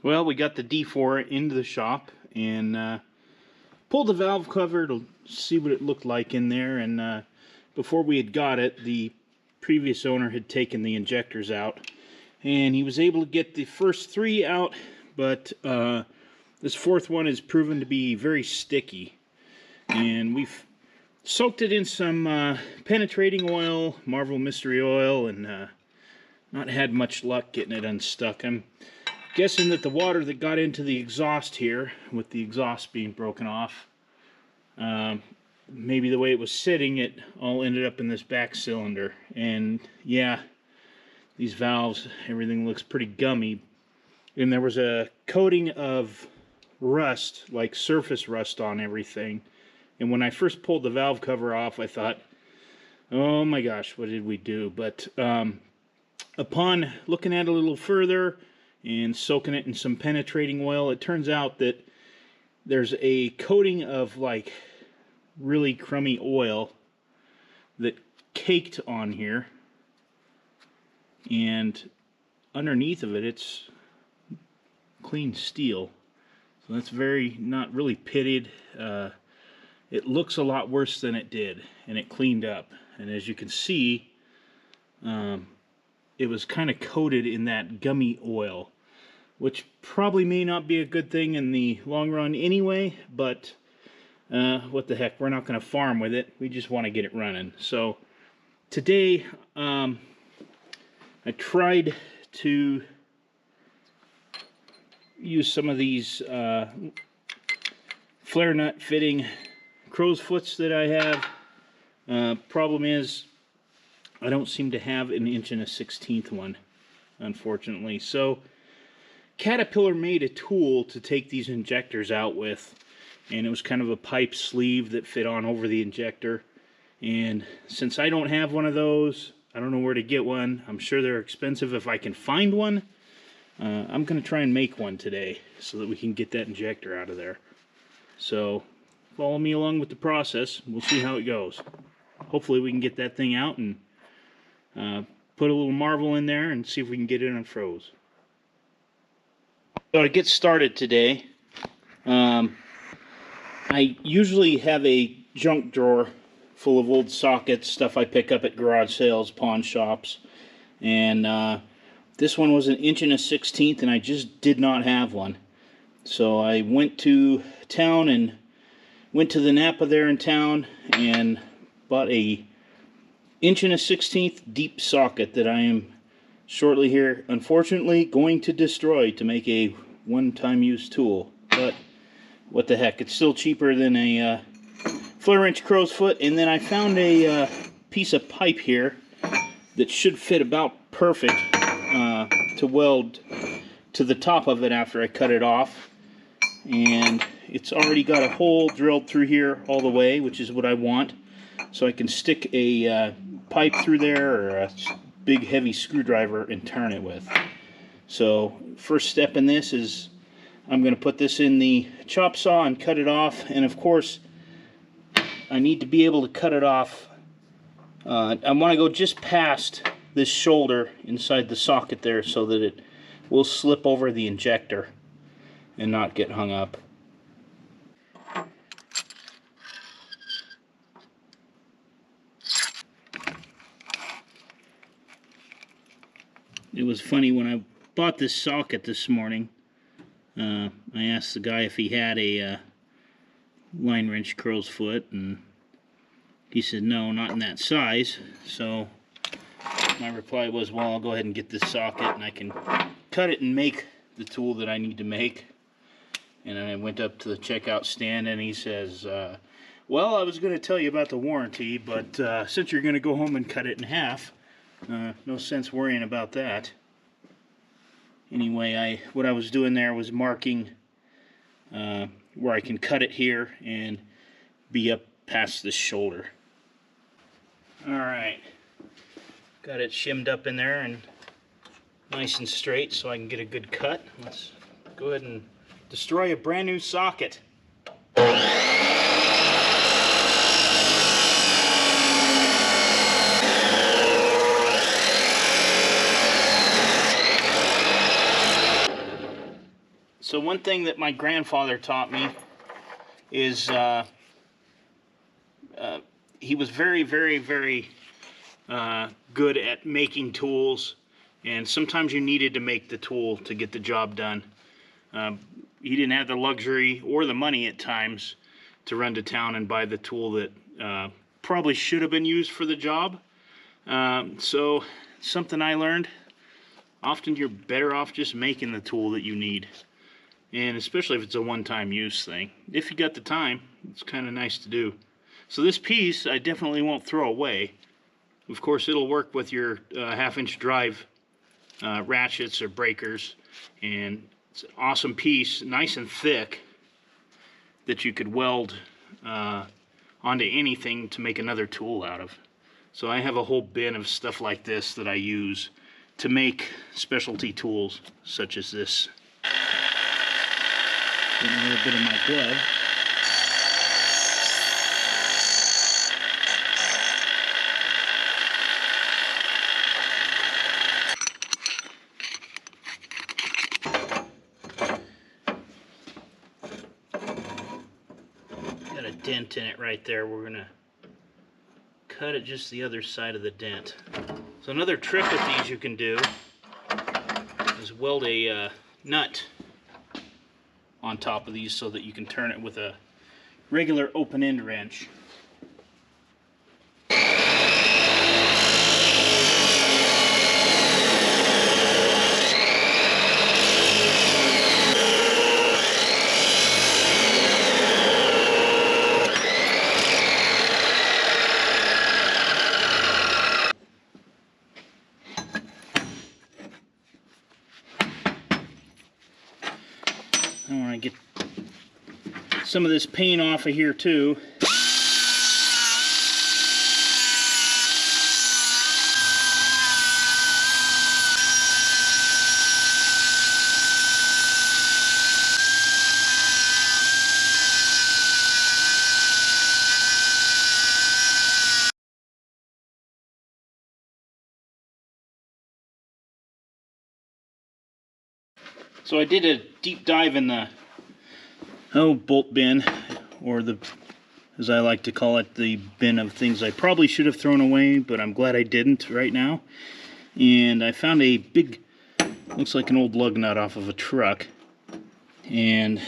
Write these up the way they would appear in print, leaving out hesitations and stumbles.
Well, we got the D4 into the shop and pulled the valve cover to see what it looked like in there. And before we had got it, the previous owner had taken the injectors out, and he was able to get the first three out, but this fourth one has proven to be very sticky. And we've soaked it in some penetrating oil, Marvel Mystery Oil, and not had much luck getting it unstuck. I'm guessing that the water that got into the exhaust here, with the exhaust being broken off, maybe the way it was sitting, it all ended up in this back cylinder. And yeah, these valves, everything looks pretty gummy. And there was a coating of rust, like surface rust, on everything. And when I first pulled the valve cover off, I thought, oh my gosh, what did we do? But upon looking at it a little further and soaking it in some penetrating oil, it turns out that there's a coating of like really crummy oil that caked on here, and underneath of it, it's clean steel. So that's not really pitted. It looks a lot worse than it did, and it cleaned up. And as you can see, it was kind of coated in that gummy oil, which probably may not be a good thing in the long run anyway, but what the heck, we're not going to farm with it. We just want to get it running. So today, I tried to use some of these flare nut fitting crow's foots that I have. Problem is, I don't seem to have an 1 1/16 one, unfortunately. So Caterpillar made a tool to take these injectors out with, and it was kind of a pipe sleeve that fit on over the injector. And since I don't have one of those, I don't know where to get one. I'm sure they're expensive if I can find one. I'm going to try and make one today so that we can get that injector out of there. So follow me along with the process. We'll see how it goes. Hopefully we can get that thing out and put a little Marvel in there and see if we can get it unfroze. So to get started today, I usually have a junk drawer full of old sockets, stuff I pick up at garage sales, pawn shops, and this one was an 1 1/16, and I just did not have one. So I went to town and went to the Napa there in town and bought a 1 1/16 deep socket that I am shortly here, unfortunately, going to destroy to make a one-time use tool. But what the heck, it's still cheaper than a flare wrench crow's foot. And then I found a piece of pipe here that should fit about perfect to weld to the top of it after I cut it off. And it's already got a hole drilled through here all the way, which is what I want. So I can stick a pipe through there, or a big heavy screwdriver, and turn it with. So first step in this is I'm going to put this in the chop saw and cut it off. And of course, I need to be able to cut it off. I want to go just past this shoulder inside the socket there so that it will slip over the injector and not get hung up. It was funny, when I bought this socket this morning, I asked the guy if he had a line wrench crow's foot, and he said no, not in that size. So my reply was, well, I'll go ahead and get this socket and I can cut it and make the tool that I need to make. And then I went up to the checkout stand and he says, well, I was going to tell you about the warranty, but since you're going to go home and cut it in half, no sense worrying about that. Anyway, what I was doing there was marking where I can cut it here and be up past this shoulder. Alright, got it shimmed up in there and nice and straight so I can get a good cut. Let's go ahead and destroy a brand new socket. So one thing that my grandfather taught me is he was very, very, very good at making tools, and sometimes you needed to make the tool to get the job done. He didn't have the luxury or the money at times to run to town and buy the tool that probably should have been used for the job. So something I learned, often you're better off just making the tool that you need. And especially if it's a one-time use thing. If you got the time, it's kind of nice to do. So this piece I definitely won't throw away. Of course, it'll work with your half-inch drive ratchets or breakers. And it's an awesome piece, nice and thick, that you could weld onto anything to make another tool out of. So I have a whole bin of stuff like this that I use to make specialty tools such as this. Getting a little bit of my glove. Got a dent in it right there. We're gonna cut it just the other side of the dent. So another trick with these you can do is weld a nut on top of these so that you can turn it with a regular open end wrench. I want to get some of this paint off of here too. So I did a deep dive in the bolt bin, or the, as I like to call it, the bin of things I probably should have thrown away, but I'm glad I didn't right now. And I found a big, looks like an old lug nut off of a truck. And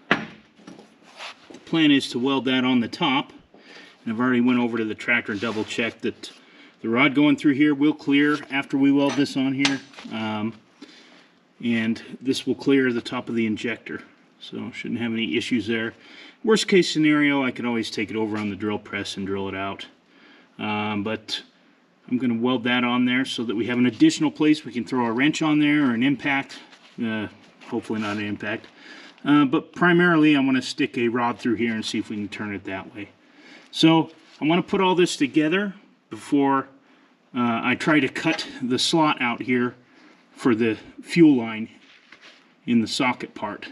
the plan is to weld that on the top. And I've already went over to the tractor and double checked that the rod going through here will clear after we weld this on here. And this will clear the top of the injector, so shouldn't have any issues there. Worst case scenario, I could always take it over on the drill press and drill it out. But I'm going to weld that on there so that we have an additional place we can throw a wrench on there, or an impact. Hopefully not an impact. But primarily I want to stick a rod through here and see if we can turn it that way. So I want to put all this together before I try to cut the slot out here for the fuel line in the socket part.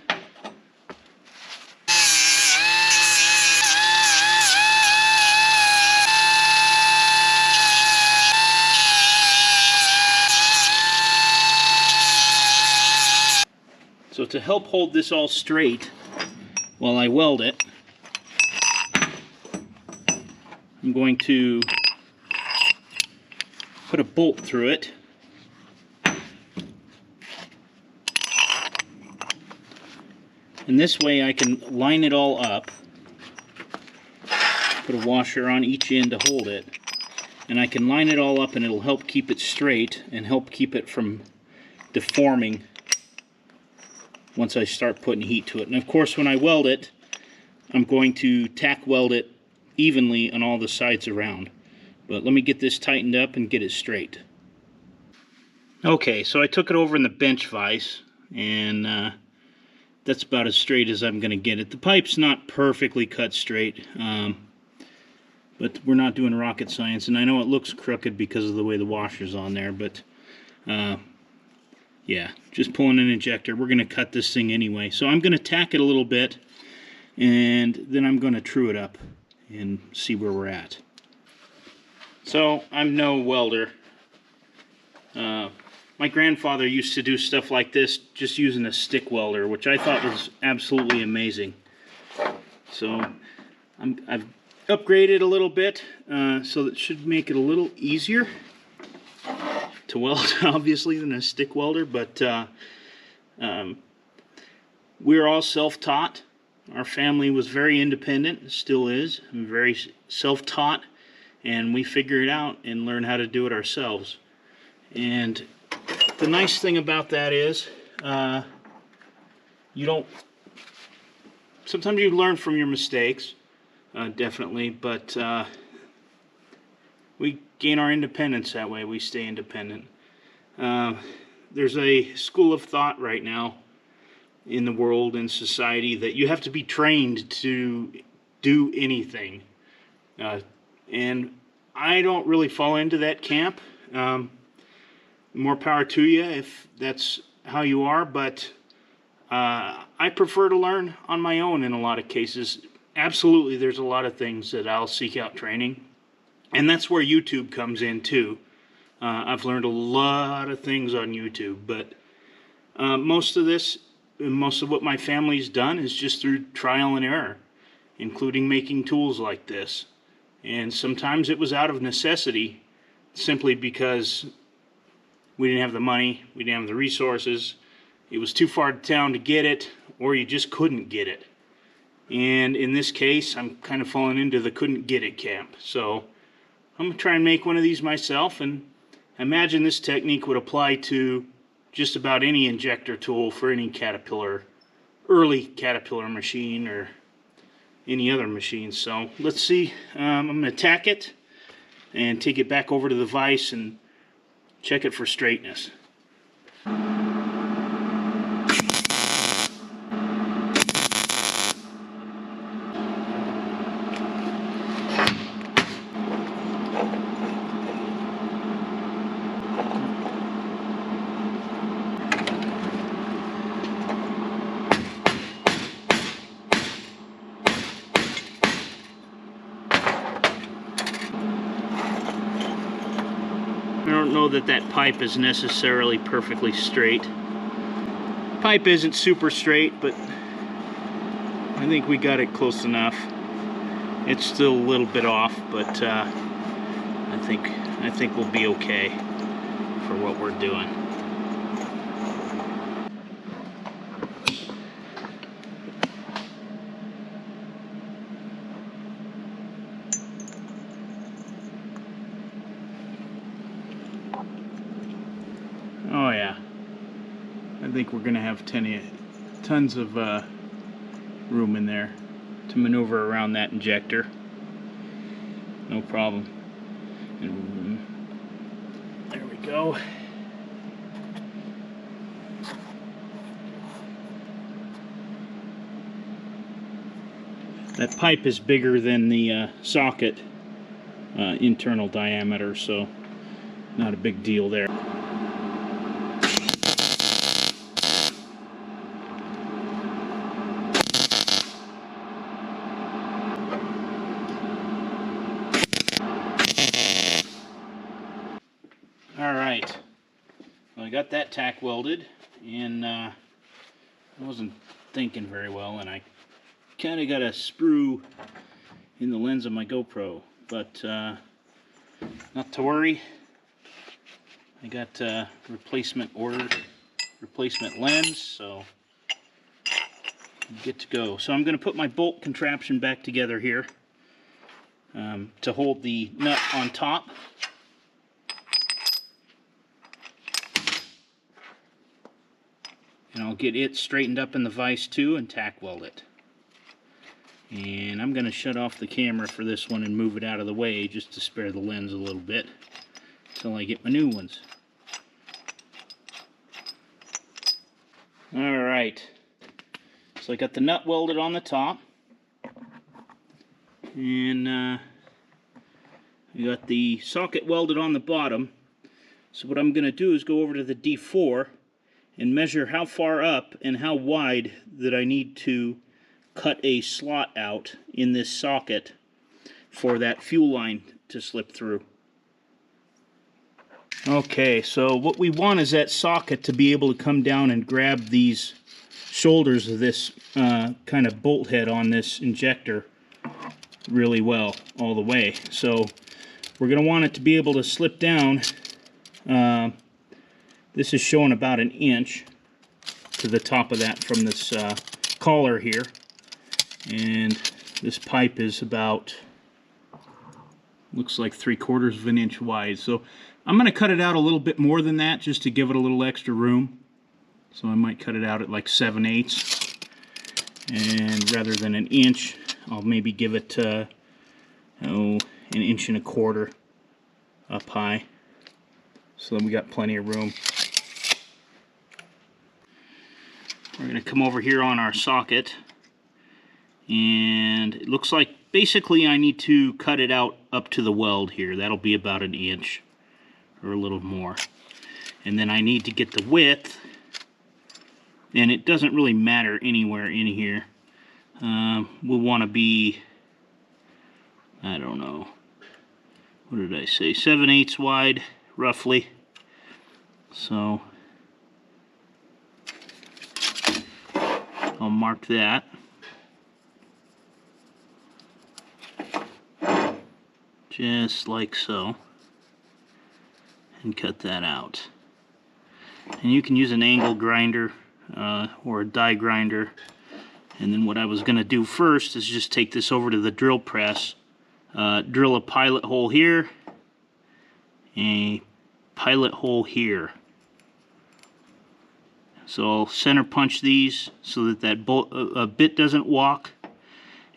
So to help hold this all straight while I weld it, I'm going to put a bolt through it. And this way I can line it all up, put a washer on each end to hold it, and I can line it all up, and it'll help keep it straight and help keep it from deforming once I start putting heat to it. And of course when I weld it, I'm going to tack weld it evenly on all the sides around. But let me get this tightened up and get it straight. Okay, so I took it over in the bench vise, and that's about as straight as I'm going to get it. The pipe's not perfectly cut straight, but we're not doing rocket science, and I know it looks crooked because of the way the washer's on there, but yeah, just pulling an injector. We're going to cut this thing anyway. So I'm going to tack it a little bit, and then I'm going to true it up and see where we're at. So I'm no welder, My grandfather used to do stuff like this just using a stick welder, which I thought was absolutely amazing. So I've upgraded a little bit, so that should make it a little easier to weld, obviously, than a stick welder. But we're all self-taught. Our family was very independent, still is, and very self-taught, and we figure it out and learn how to do it ourselves. And the nice thing about that is, sometimes you learn from your mistakes, definitely, but we gain our independence that way. We stay independent. There's a school of thought right now in the world and society that you have to be trained to do anything. And I don't really fall into that camp. More power to you if that's how you are, but I prefer to learn on my own in a lot of cases. Absolutely, there's a lot of things that I'll seek out training, and that's where YouTube comes in too. I've learned a lot of things on YouTube, but most of what my family's done is just through trial and error, including making tools like this. And sometimes it was out of necessity, simply because we didn't have the money, we didn't have the resources, it was too far to town to get it, or you just couldn't get it. And in this case, I'm kind of falling into the couldn't get it camp. So I'm going to try and make one of these myself, and I imagine this technique would apply to just about any injector tool for any early Caterpillar machine or any other machine. So let's see. I'm going to tack it and take it back over to the vise and check it for straightness. I don't know that that pipe is necessarily perfectly straight. Pipe isn't super straight, but I think we got it close enough. It's still a little bit off, but I think we'll be okay for what we're doing. Oh yeah, I think we're gonna have tons of room in there to maneuver around that injector. No problem. And there we go. That pipe is bigger than the socket internal diameter, so not a big deal there. Alright, well, I got that tack welded, and I wasn't thinking very well, and I kind of got a sprue in the lens of my GoPro, but not to worry. I got replacement lens, so I'm good to go. So I'm going to put my bolt contraption back together here to hold the nut on top. And I'll get it straightened up in the vise too and tack weld it. And I'm going to shut off the camera for this one and move it out of the way just to spare the lens a little bit until I get my new ones. Alright, so I got the nut welded on the top, and I got the socket welded on the bottom. So what I'm going to do is go over to the D4 and measure how far up and how wide that I need to cut a slot out in this socket for that fuel line to slip through. Okay, so what we want is that socket to be able to come down and grab these shoulders of this kind of bolt head on this injector really well all the way. So we're going to want it to be able to slip down. This is showing about 1 inch to the top of that from this collar here, and this pipe is about, looks like 3/4 of an inch wide. So I'm going to cut it out a little bit more than that just to give it a little extra room. So I might cut it out at like 7/8, and rather than 1 inch, I'll maybe give it 1 1.25 inches up high, so that we got plenty of room. We're going to come over here on our socket, and it looks like basically I need to cut it out up to the weld here. That'll be about 1 inch or a little more. And then I need to get the width, and it doesn't really matter anywhere in here. We'll want to be, I don't know, what did I say, 7/8 wide roughly. So I'll mark that. Just like so. And cut that out. And you can use an angle grinder or a die grinder. And then what I was going to do first is just take this over to the drill press, drill a pilot hole here, a pilot hole here. So I'll center punch these so that that bit doesn't walk,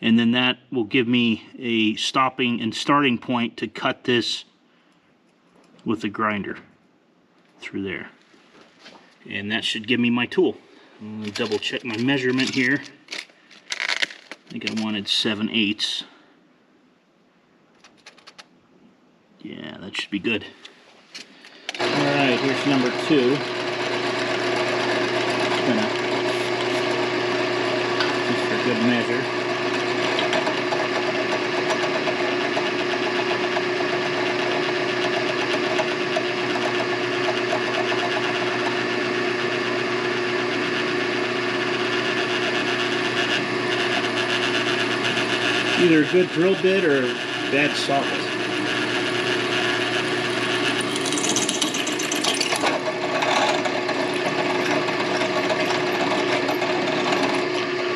and then that will give me a stopping and starting point to cut this with the grinder through there. And that should give me my tool. I'm going to double check my measurement here. I think I wanted 7/8. Yeah, that should be good. Alright, here's number 2. Just for good measure. Either a good drill bit or bad socket.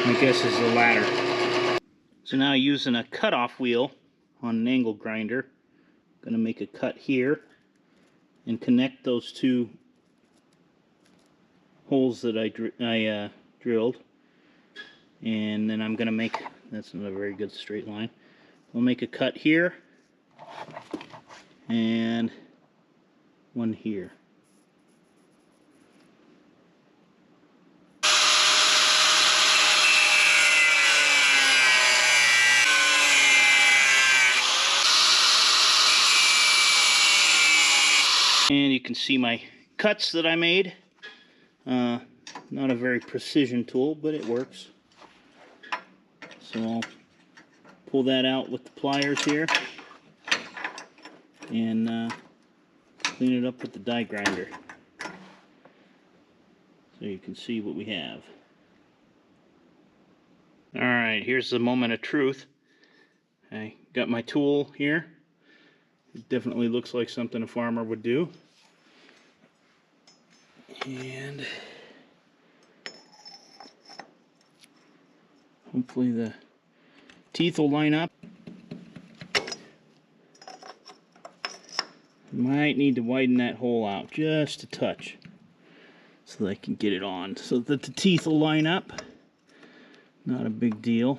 My guess is the latter. So now using a cutoff wheel on an angle grinder, I'm going to make a cut here and connect those 2 holes that I drilled. And then I'm going to make, that's not a very good straight line. We'll make a cut here and one here. And you can see my cuts that I made. Not a very precision tool, but it works. So I'll pull that out with the pliers here and clean it up with the die grinder so you can see what we have. Alright, here's the moment of truth. I got my tool here. It definitely looks like something a farmer would do. And hopefully the teeth will line up. Might need to widen that hole out just a touch so that I can get it on so that the teeth will line up. Not a big deal.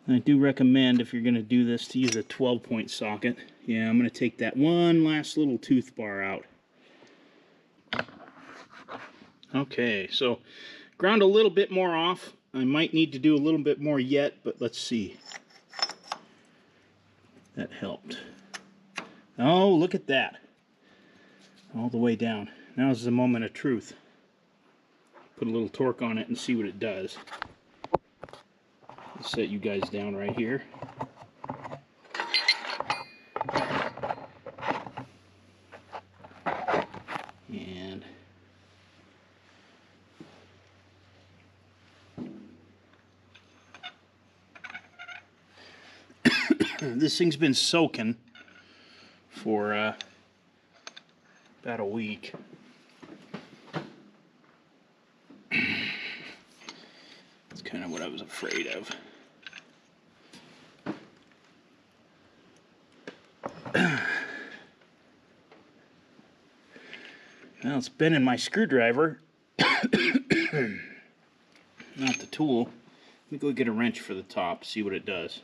I do recommend, if you're going to do this, to use a 12-point socket. Yeah, I'm going to take that one last little tooth bar out. Okay, so ground a little bit more off. I might need to do a little bit more yet, but let's see. That helped. Oh, look at that. All the way down. Now's the moment of truth. Put a little torque on it and see what it does. Set you guys down right here. This thing's been soaking for about a week. That's kind of what I was afraid of. Well, it's been in my screwdriver, not the tool. Let me go get a wrench for the top, see what it does.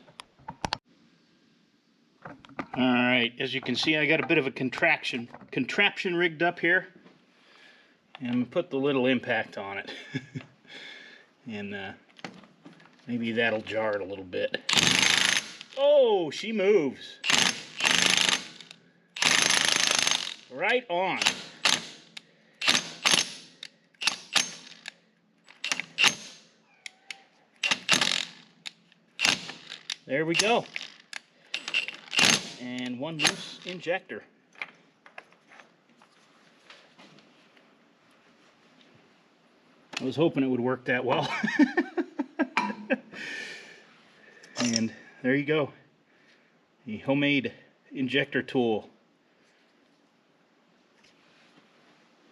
Alright, as you can see, I got a bit of a contraption rigged up here. And I'm going to put the little impact on it. And maybe that'll jar it a little bit. Oh, she moves. Right on. There we go. And one loose injector. I was hoping it would work that well. And there you go. The homemade injector tool.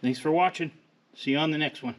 Thanks for watching. See you on the next one.